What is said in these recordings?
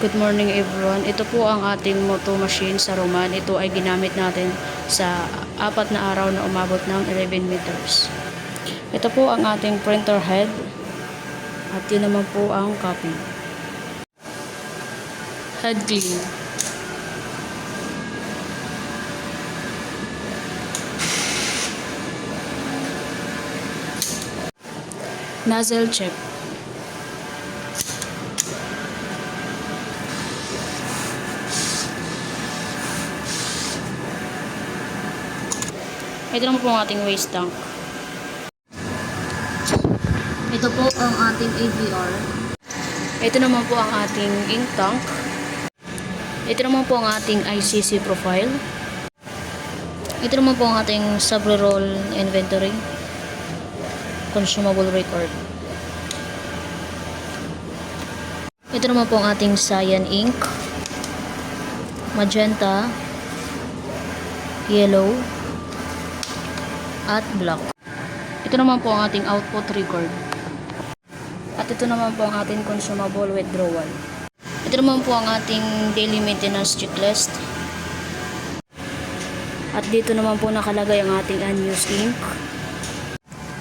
Good morning everyone. Ito po ang ating moto machine sa Roman. Ito ay ginamit natin sa 4 na araw na umabot ng 11 meters. Ito po ang ating printer head. At yun naman po ang copy. Head clean. Nozzle check. Ito naman po ang ating waste tank. Ito po ang ating AVR. Ito naman po ang ating ink tank. Ito naman po ang ating ICC profile. Ito naman po ang ating sub-roll inventory. Consumable record. Ito naman po ang ating cyan ink. Magenta. Yellow. At black. Ito naman po ang ating output record. At ito naman po ang ating consumable withdrawal. Ito naman po ang ating daily maintenance checklist. At dito naman po nakalagay ang ating unused ink.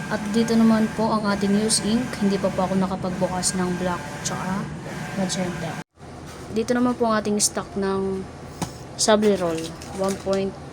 At dito naman po ang ating used ink. Hindi pa po ako nakapagbukas ng black tsaka magenta. Dito naman po ang ating stock ng Sablé roll 1.44.